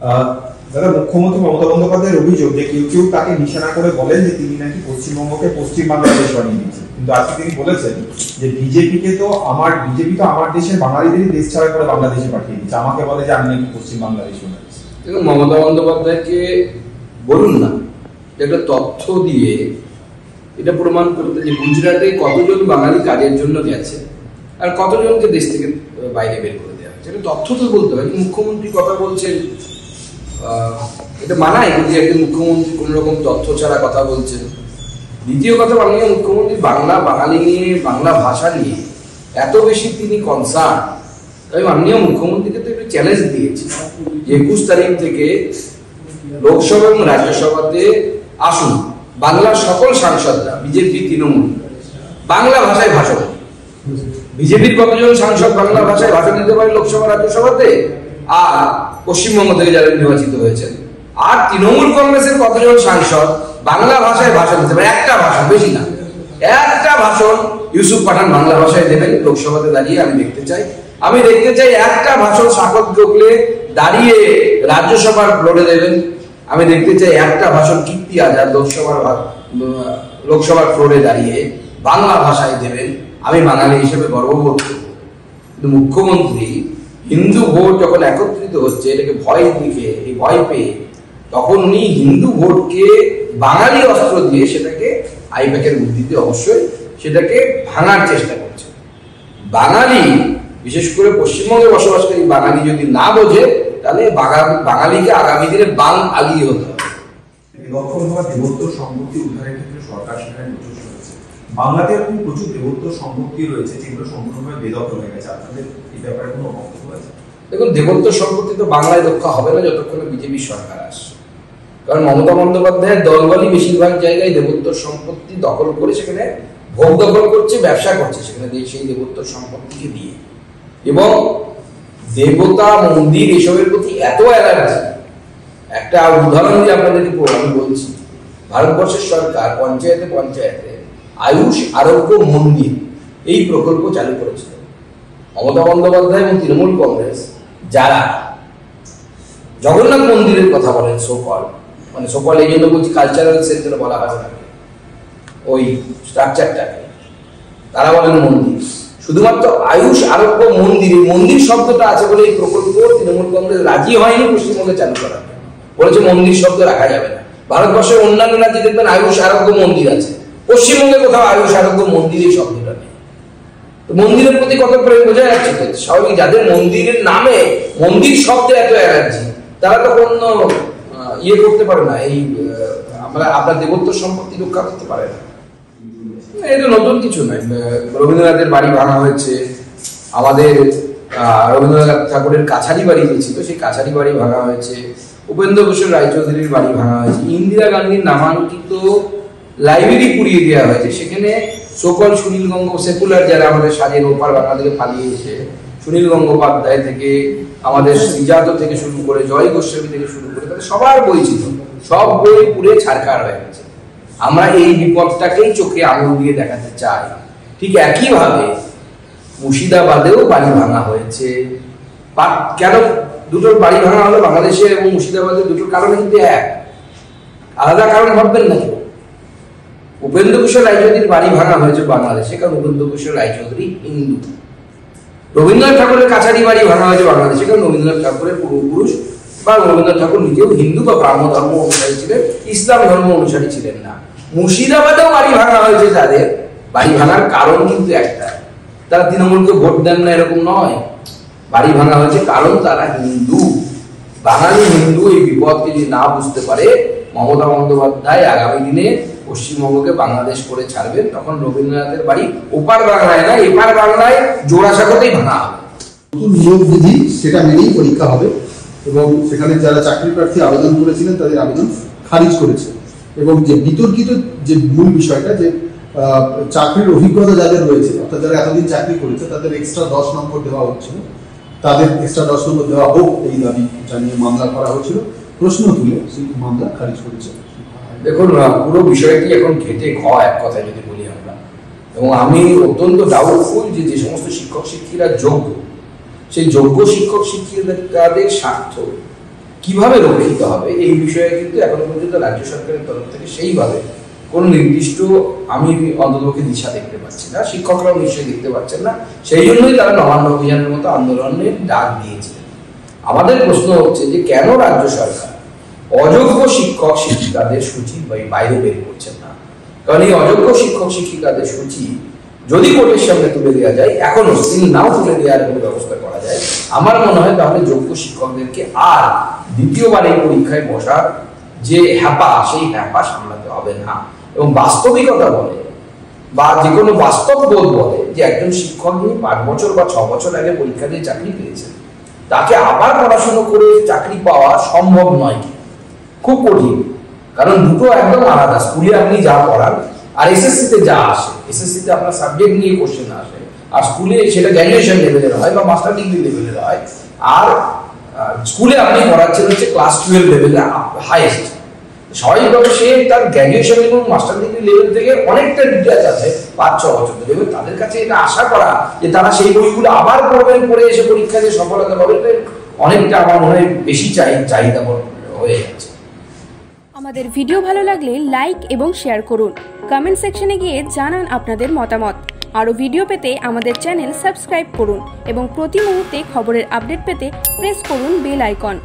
দাদা, মুখ্যমন্ত্রী মমতা বন্দ্যোপাধ্যায়ের অভিযোগ যে কেউ কেউ তাকে নিশানা করে বলেন যে তিনি নাকি পশ্চিমবঙ্গকে পশ্চিম বাংলাদেশ বানিয়ে দিচ্ছেন, কিন্তু আজকে তিনি বলেছেন যে বিজেপি তো আমার দেশের বাঙালিদেরই দেশ ছাড়া করে বাংলাদেশে পাঠিয়ে দিচ্ছে, আমাকে বলে যে আমি নাকি পশ্চিম বাংলাদেশ বানাচ্ছি। দেখুন, মমতা বন্দ্যোপাধ্যায়কে বলুন না একটা তথ্য দিয়ে এটা প্রমাণ করতে যে গুজরাটে কতজন বাঙালি কাজের জন্য গেছে আর কতজনকে দেশ থেকে বাইরে বের করে দেওয়া হচ্ছে, এটা তথ্য তো বলতে হয়। মুখ্যমন্ত্রী কথা বলছেন, এটা মানায় যদি একজন মুখ্যমন্ত্রী কোন রকম তথ্য ছাড়া কথা বলছেন। দ্বিতীয় কথা, মাননীয় মুখ্যমন্ত্রী বাঙালি নিয়ে, বাংলা ভাষা নিয়ে এত বেশি তিনি কনসার্ন। আমি মাননীয় মুখ্যমন্ত্রীকে তো একটু চ্যালেঞ্জ দিয়েছি যে 21 তারিখ থেকে লোকসভা এবং রাজ্যসভাতে আসুন বাংলার সকল সাংসদরা, বিজেপি তৃণমূল, বাংলা ভাষায় ভাষণ। বিজেপির কতজন সাংসদ বাংলা ভাষায় ভাষণ দিতে পারে লোকসভা রাজ্যসভাতে, আর পশ্চিমবঙ্গ থেকে যারা নির্বাচিত হয়েছেন, আর তৃণমূল কংগ্রেসের কতজন সাংসদ বাংলা ভাষায় ভাষণ দিতে পারে? একটা ভাষণ, বেশি না, একটা ভাষণ ইউসুফ পাঠান বাংলা ভাষায় দেবেন লোকসভাতে দাঁড়িয়ে। আমি দেখতে চাই একটা ভাষণ সাকত গোখলে দাঁড়িয়ে রাজ্যসভার ফ্লোরে দেবেন। আমি দেখতে চাই একটা ভাষণ কীর্তি আজাদ লোকসভার ফ্লোরে দাঁড়িয়ে বাংলা ভাষায় দেবেন। আমি বাঙালি হিসেবে গর্ববোধ করব। কিন্তু মুখ্যমন্ত্রী হিন্দু ভোট যখন একত্রিত হচ্ছে এটাকে ভয় পেয়ে তখন উনি হিন্দু ভোটকে বাঙালি অস্ত্র দিয়ে সেটাকে আইপ্যাকের বুদ্ধিতে অবশ্যই সেটাকে ভাঙার চেষ্টা করছে। বাঙালি, বিশেষ করে পশ্চিমবঙ্গে বসবাসকারী বাঙালি যদি না বোঝে তাহলে বাঙালিকে আগামী দিনে বাঙালি হতে হবে। বেদখল হওয়া দেবোত্তর সম্পত্তি উদ্ধারের ক্ষেত্রে সরকার সেখানে প্রচুর করেছে। বাংলাতে এরকম প্রচুর দেবোত্তর সম্পত্তি রয়েছে যেগুলো সম্পূর্ণভাবে বেদখল হয়ে গেছে। আপনাদের এই ব্যাপারে কোনো বক্তব্য আছে? দেখুন, দেবোত্তর সম্পত্তি তো বাংলায় রক্ষা হবে না যতক্ষণ বিজেপি সরকার আসছে। কারণ মমতা বন্দ্যোপাধ্যায়ের দলবলই বেশিরভাগ জায়গায় দেবোত্তর সম্পত্তি দখল করে সেখানে ভোগ দখল করছে, ব্যবসা করছে সেখানে সেই দেবোত্তর সম্পত্তিকে দিয়ে। এবং দেবতা, মন্দির এসবের প্রতি এত অ্যালার্জি। একটা উদাহরণ দিয়ে আপনাদেরকে আমি বলছি, ভারতবর্ষের সরকার পঞ্চায়েতে আয়ুষ আরোগ্য মন্দির এই প্রকল্প চালু করেছিল। মমতা বন্দ্যোপাধ্যায় এবং তৃণমূল কংগ্রেস যারা জগন্নাথ মন্দিরের কথা বলেন, সোকল এই জন্য বলছি, কালচারাল সেন্টার বলা হয় না ওই স্ট্রাকচারটাকে, তারা বলেন মন্দির। শুধুমাত্র আয়ুষ আরোগ্য মন্দির শব্দটা আছে বলে এই প্রকল্প তৃণমূল কংগ্রেস রাজি হয়নি পশ্চিমবঙ্গে চালু করার, বলেছে মন্দির শব্দ রাখা যাবে না। ভারতবর্ষের অন্যান্য রাজ্যে দেখবেন আয়ুষ আরোগ্য মন্দির আছে, পশ্চিমবঙ্গে কোথাও আয়ুষ আরোগ্য মন্দির এই শব্দটা নেই। তো মন্দিরের প্রতি কত প্রেম বোঝা যাচ্ছে তো। স্বাভাবিক, যাদের মন্দিরের নামে মন্দির শব্দে এত অ্যালার্জি তারা তো অন্য করতে পারে না, এই আপনার দেবোত্তর সম্পত্তি রক্ষা করতে পারে না। এটা নতুন কিছু নয়। রবীন্দ্রনাথের বাড়ি ভাঙা হয়েছে, আমাদের রবীন্দ্রনাথ ঠাকুরের কাছারি বাড়ি যে ছিল সেই কাছারি বাড়ি ভাঙা হয়েছে, উপেন্দ্র কিশোর রায়চৌধুরীর বাড়ি ভাঙা হয়েছে, ইন্দিরা গান্ধীর নামাঙ্কিত লাইব্রেরি পুড়িয়ে দেওয়া হয়েছে। সেখানে সকল সুনীল সেকুলার যারা আমাদের সাজের ওপার বাংলা থেকে পালিয়ে এসে সুনীল গঙ্গোপাধ্যায় থেকে আমাদের শ্রীজাত থেকে শুরু করে জয় গোস্বামী থেকে শুরু করে তাদের সবার বই ছিল, সব বই পুড়ে ছারখার হয়ে গেছে। আমরা এই বিপদটাকেই চোখে আঙুল দিয়ে দেখাতে চাই। ঠিক একইভাবে মুর্শিদাবাদেও বাড়ি ভাঙা হয়েছে। কেন দুটোর বাড়ি ভাঙা হলো বাংলাদেশে এবং মুর্শিদাবাদের? দুটোর কারণে কিন্তু এক, আলাদা কারণ ভাববেন না কেউ। উপেন্দ্র কিশোর রায়চৌধুরীর বাড়ি ভাঙা হয়েছে বাংলাদেশে, কারণ উপেন্দ্র কিশোর রায়চৌধুরী হিন্দু। রবীন্দ্রনাথ ঠাকুরের কাছারি বাড়ি ভাঙা হয়েছে বাংলাদেশে, কারণ রবীন্দ্রনাথ ঠাকুরের পূর্বপুরুষ বা রবীন্দ্রনাথ ঠাকুর নিজেও হিন্দু বা ব্রাহ্ম ধর্ম অনুসারী ছিলেন, ইসলাম ধর্ম অনুসারী ছিলেন না। মুর্শিদাবাদেও বাড়ি ভাঙা হয়েছে যাদের, বাড়ি ভাঙার কারণ কিন্তু একটা, তারা তৃণমূলকে ভোট দেন না এরকম নয়। বাড়ি ভাঙা হয়েছে কারণ তারা হিন্দু। বাঙালি হিন্দু এই বিপদকে যদি না বুঝতে পারে, মমতা বন্দ্যোপাধ্যায় আগামী দিনে পশ্চিমবঙ্গকে বাংলাদেশ করে ছাড়বেন, তখন রবীন্দ্রনাথের বাড়ি ওপার বাংলায় না এপার বাংলায় জোড়াসাঁকোতেই ভাঙা হবে। নিয়োগ বিধি সেটা মেনেই পরীক্ষা হবে এবং সেখানে যারা চাকরি প্রার্থী আবেদন করেছিলেন তাদের আবেদন খারিজ করেছে। এবং যে বিতর্কিত যে মূল বিষয়টা, যে চাকরির অভিজ্ঞতা যাদের রয়েছে, অর্থাৎ যারা এতদিন চাকরি করেছে তাদের এক্সট্রা 10 নম্বর দেওয়া হচ্ছিল, তাদের এক্সট্রা 10 নম্বর দেওয়া হোক এই দাবি জানিয়ে মামলা করা হয়েছিল। প্রশ্ন তুলে সেই মামলা খারিজ করেছে। দেখুন, পুরো বিষয়টি এখন ঘেটে এক কথায় যদি বলি আমরা, এবং আমি অত্যন্ত ডাউটফুল যে সমস্ত শিক্ষক শিক্ষিকারা যোগ্য, সেই যোগ্য শিক্ষক শিক্ষিকাদের স্বার্থ কিভাবে রক্ষিত হবে এই বিষয়ে কিন্তু এখন পর্যন্ত রাজ্য সরকারের তরফ থেকে সেইভাবে কোনো নির্দিষ্ট আমি অন্ততপক্ষে দিশা দেখতে পাচ্ছি না, শিক্ষকরাও নিশ্চয়ই দেখতে পাচ্ছেন না। সেই জন্যই তারা নবান্ন অভিযানের মতো আন্দোলনের ডাক দিয়েছিলেন। আমাদের প্রশ্ন হচ্ছে যে কেন রাজ্য সরকার অযোগ্য শিক্ষক শিক্ষিকাদের সূচি বাইরে বের করছেন না? কারণ এই অযোগ্য শিক্ষক শিক্ষিকাদের সূচি যদি কোর্টের সামনে তুলে দেওয়া যায়, এখনো স্টিল নাও তুলে দেওয়ার কোনো ব্যবস্থা করা যায়, আমার মনে হয় তাহলে যোগ্য শিক্ষকদেরকে আর দ্বিতীয়বার এই পরীক্ষায় বসার যে হ্যাপা, সেই হ্যাপা সামলাতে হবে না। এবং বাস্তবিকতা বলে বা যে কোনো বাস্তব বোধ বলে যে একজন শিক্ষক যিনি 5 বছর বা 6 বছর আগে পরীক্ষা দিয়ে চাকরি পেয়েছেন, তাকে আবার পড়াশোনা করে চাকরি পাওয়া সম্ভব নয়, খুব কঠিন। কারণ দুটো একদম আলাদা। স্কুলে আপনি যা পড়ান আর এসএসসিতে যা আসে, এসএসসিতে আপনার সাবজেক্ট নিয়ে কোশ্চেন আসে, আর স্কুলে সেটা গ্র্যাজুয়েশন লেভেলের হয় বা মাস্টার ডিগ্রি লেভেলের হয়, আর স্কুলে আপনি পড়াচ্ছেন হচ্ছে ক্লাস 12 লেভেলে হাইয়েস্ট। স্বাভাবিকভাবে সে তার গ্র্যাজুয়েশন এবং মাস্টার ডিগ্রি লেভেল থেকে অনেকটা ডিটেলস আছে 5-6 বছর ধরে, এবং তাদের কাছে এটা আশা করা যে তারা সেই বইগুলো আবার পড়বেন, পড়ে এসে পরীক্ষায় যে সফলতা পাবেন, অনেকটা আমার মনে হয় বেশি চাহিদা হয়ে যাচ্ছে। আমাদের ভিডিও ভালো লাগলে লাইক এবং শেয়ার করুন। কমেন্ট সেকশনে গিয়ে জানান আপনাদের মতামত। আরও ভিডিও পেতে আমাদের চ্যানেল সাবস্ক্রাইব করুন এবং প্রতি মুহূর্তে খবরের আপডেট পেতে প্রেস করুন বেল আইকন।